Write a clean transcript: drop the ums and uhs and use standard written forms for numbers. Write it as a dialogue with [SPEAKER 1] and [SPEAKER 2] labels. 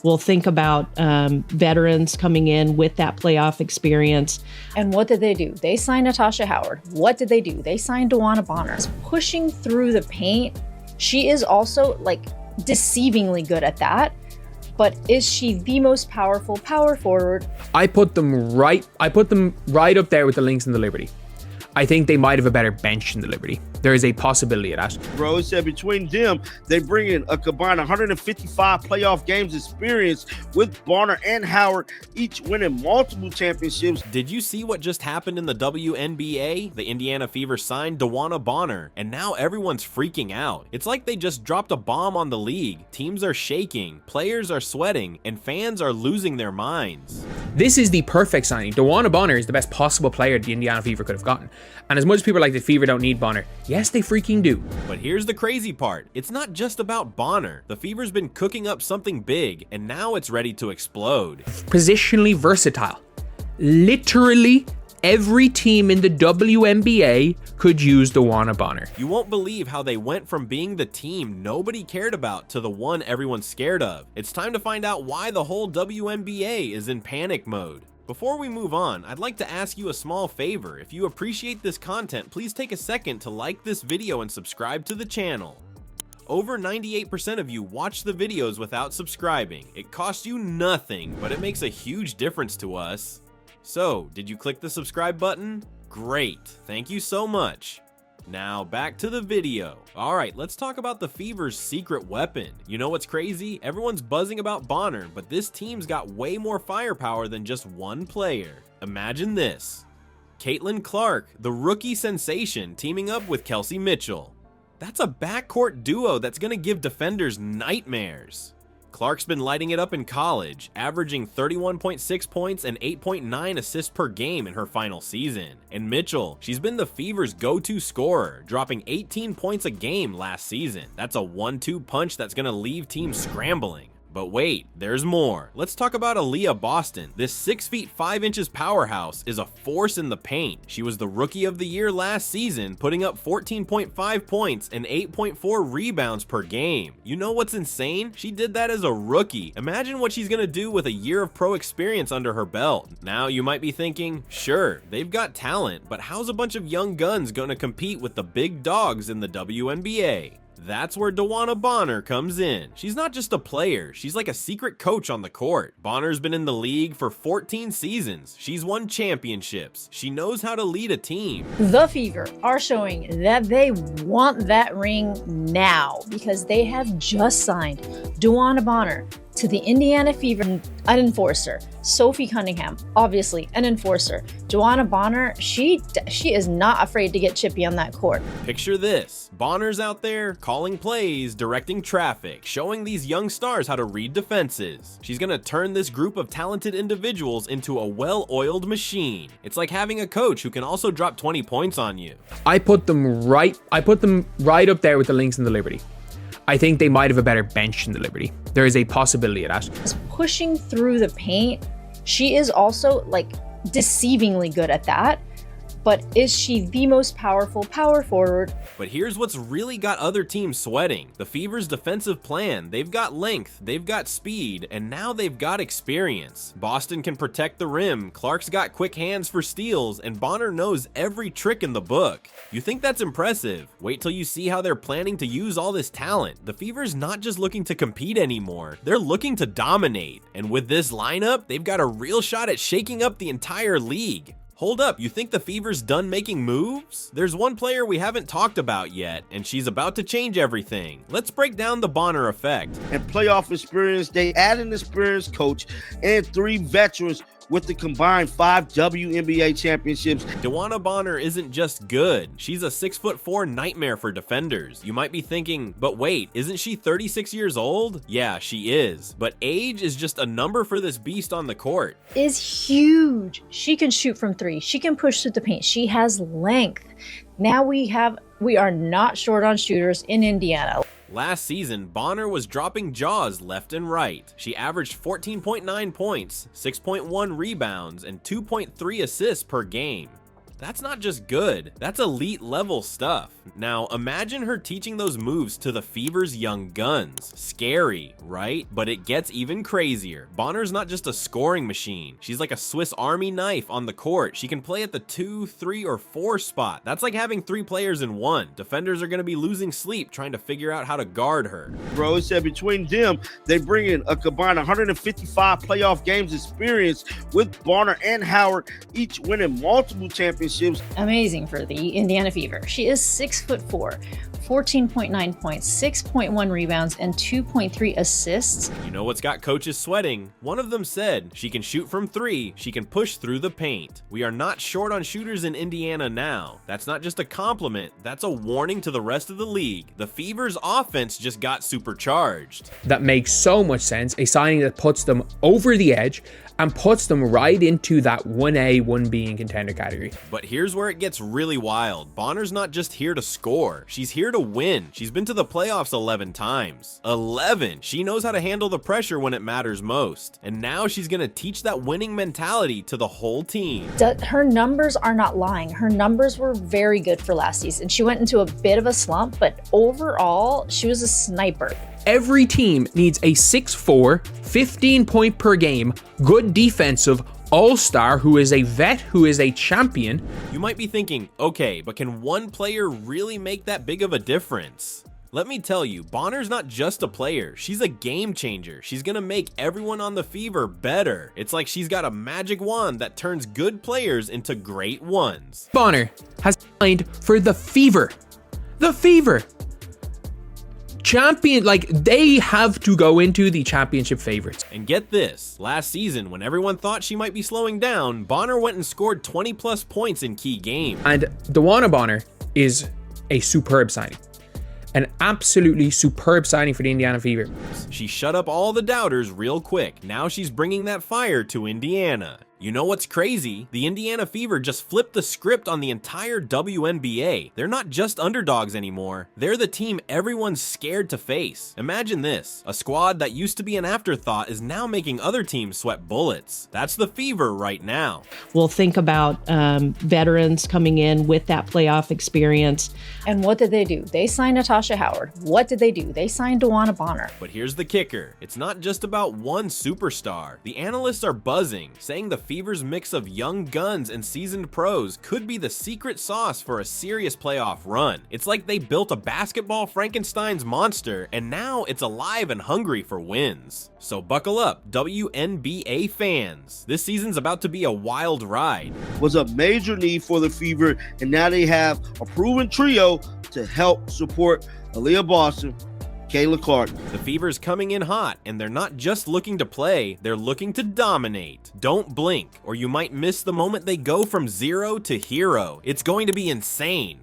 [SPEAKER 1] We'll think about veterans coming in with that playoff experience.
[SPEAKER 2] And what did they do? They signed Natasha Howard. What did they do? They signed DeWanna Bonner. Pushing through the paint. She is also like deceivingly good at that. But is she the most powerful power forward?
[SPEAKER 3] I put them right up there with the Lynx and the Liberty. I think they might have a better bench than the Liberty. There is a possibility of that.
[SPEAKER 4] Bro, said between them, they bring in a combined 155 playoff games experience with Bonner and Howard, each winning multiple championships.
[SPEAKER 5] Did you see what just happened in the WNBA? The Indiana Fever signed DeWanna Bonner, and now everyone's freaking out. It's like they just dropped a bomb on the league. Teams are shaking, players are sweating, and fans are losing their minds.
[SPEAKER 3] This is the perfect signing. DeWanna Bonner is the best possible player the Indiana Fever could have gotten. And as much as people are like the Fever don't need Bonner, yes, they freaking do.
[SPEAKER 5] But here's the crazy part. It's not just about Bonner. The Fever's been cooking up something big, and now it's ready to explode.
[SPEAKER 3] Positionally versatile. Literally every team in the WNBA could use DeWanna Bonner.
[SPEAKER 5] You won't believe how they went from being the team nobody cared about to the one everyone's scared of. It's time to find out why the whole WNBA is in panic mode. Before we move on, I'd like to ask you a small favor. If you appreciate this content, please take a second to like this video and subscribe to the channel. Over 98% of you watch the videos without subscribing. It costs you nothing, but it makes a huge difference to us. So, did you click the subscribe button? Great, thank you so much. Now back to the video. Alright, let's talk about the Fever's secret weapon. You know what's crazy? Everyone's buzzing about Bonner, but this team's got way more firepower than just one player. Imagine this. Caitlin Clark, the rookie sensation, teaming up with Kelsey Mitchell. That's a backcourt duo that's gonna give defenders nightmares. Clark's been lighting it up in college, averaging 31.6 points and 8.9 assists per game in her final season. And Mitchell, she's been the Fever's go-to scorer, dropping 18 points a game last season. That's a 1-2 punch that's gonna leave teams scrambling. But wait, there's more. Let's talk about Aaliyah Boston. This 6 feet 5 inches powerhouse is a force in the paint. She was the Rookie of the Year last season, putting up 14.5 points and 8.4 rebounds per game. You know what's insane? She did that as a rookie. Imagine what she's gonna do with a year of pro experience under her belt. Now you might be thinking, sure, they've got talent, but how's a bunch of young guns gonna compete with the big dogs in the WNBA? That's where DeWanna Bonner comes in. She's not just a player, she's like a secret coach on the court. Bonner's been in the league for 14 seasons. She's won championships. She knows how to lead a team.
[SPEAKER 2] The Fever are showing that they want that ring now because they have just signed DeWanna Bonner to the Indiana Fever, an enforcer. Sophie Cunningham, obviously an enforcer. DeWanna Bonner, she is not afraid to get chippy on that court.
[SPEAKER 5] Picture this. Bonner's out there calling plays, directing traffic, showing these young stars how to read defenses. She's gonna turn this group of talented individuals into a well-oiled machine. It's like having a coach who can also drop 20 points on you.
[SPEAKER 3] I put them right up there with the Lynx and the Liberty. I think they might have a better bench than the Liberty. There is a possibility of that.
[SPEAKER 2] Pushing through the paint, she is also like deceivingly good at that. But is she the most powerful power forward?
[SPEAKER 5] But here's what's really got other teams sweating. The Fever's defensive plan. They've got length, they've got speed, and now they've got experience. Boston can protect the rim, Clark's got quick hands for steals, and Bonner knows every trick in the book. You think that's impressive? Wait till you see how they're planning to use all this talent. The Fever's not just looking to compete anymore, they're looking to dominate. And with this lineup, they've got a real shot at shaking up the entire league. Hold up, you think the Fever's done making moves? There's one player we haven't talked about yet, and she's about to change everything. Let's break down the Bonner effect.
[SPEAKER 4] And playoff experience, they add an experienced coach and 3 veterans with the combined 5 WNBA championships.
[SPEAKER 5] DeWanna Bonner isn't just good, she's a 6'4" nightmare for defenders. You might be thinking, but wait, isn't she 36 years old? Yeah, she is. But age is just a number for this beast on the court.
[SPEAKER 2] Is huge. She can shoot from 3. She can push through the paint. She has length. Now we are not short on shooters in Indiana.
[SPEAKER 5] Last season, Bonner was dropping jaws left and right. She averaged 14.9 points, 6.1 rebounds, and 2.3 assists per game. That's not just good, that's elite level stuff. Now, imagine her teaching those moves to the Fever's young guns. Scary, right? But it gets even crazier. Bonner's not just a scoring machine. She's like a Swiss Army knife on the court. She can play at the 2, 3, or 4 spot. That's like having 3 players in one. Defenders are going to be losing sleep trying to figure out how to guard her.
[SPEAKER 4] Bro, it said between them, they bring in a combined 155 playoff games experience with Bonner and Howard, each winning multiple championships.
[SPEAKER 2] Amazing for the Indiana Fever. She is 6'4", 14.9 points, 6.1 rebounds, and 2.3 assists.
[SPEAKER 5] You know what's got coaches sweating? One of them said, she can shoot from 3, she can push through the paint. We are not short on shooters in Indiana now. That's not just a compliment, that's a warning to the rest of the league. The Fever's offense just got supercharged.
[SPEAKER 3] That makes so much sense. A signing that puts them over the edge and puts them right into that 1A, 1B in contender category.
[SPEAKER 5] But here's where it gets really wild. Bonner's not just here to score, she's here to win. She's been to the playoffs 11 times. 11! She knows how to handle the pressure when it matters most. And now she's gonna teach that winning mentality to the whole team.
[SPEAKER 2] Her numbers are not lying. Her numbers were very good for last season. She went into a bit of a slump, but overall, she was a sniper.
[SPEAKER 3] Every team needs a 6'4", 15 point per game, good defensive all-star who is a vet, who is a champion.
[SPEAKER 5] You might be thinking, okay, but can one player really make that big of a difference? Let me tell you, Bonner's not just a player, she's a game changer. She's gonna make everyone on the Fever better. It's like she's got a magic wand that turns good players into great ones.
[SPEAKER 3] Bonner has signed for the Fever. The Fever! Champion, like, they have to go into the championship favorites.
[SPEAKER 5] And get this, last season when everyone thought she might be slowing down, Bonner went and scored 20 plus points in key games.
[SPEAKER 3] And DeWanna Bonner is a superb signing. An absolutely superb signing for the Indiana Fever.
[SPEAKER 5] She shut up all the doubters real quick. Now she's bringing that fire to Indiana. You know what's crazy? The Indiana Fever just flipped the script on the entire WNBA. They're not just underdogs anymore. They're the team everyone's scared to face. Imagine this. A squad that used to be an afterthought is now making other teams sweat bullets. That's the Fever right now.
[SPEAKER 1] We'll think about veterans coming in with that playoff experience.
[SPEAKER 2] And what did they do? They signed Natasha Howard. What did they do? They signed DeWanna Bonner.
[SPEAKER 5] But here's the kicker. It's not just about one superstar. The analysts are buzzing, saying the Fever's mix of young guns and seasoned pros could be the secret sauce for a serious playoff run. It's like they built a basketball Frankenstein's monster, and now it's alive and hungry for wins. So buckle up, WNBA fans. This season's about to be a wild ride.
[SPEAKER 4] Was a major need for the Fever, and now they have a proven trio to help support Aaliyah Boston, Kayla Clark.
[SPEAKER 5] The Fever's coming in hot, and they're not just looking to play, they're looking to dominate. Don't blink, or you might miss the moment they go from 0 to hero. It's going to be insane.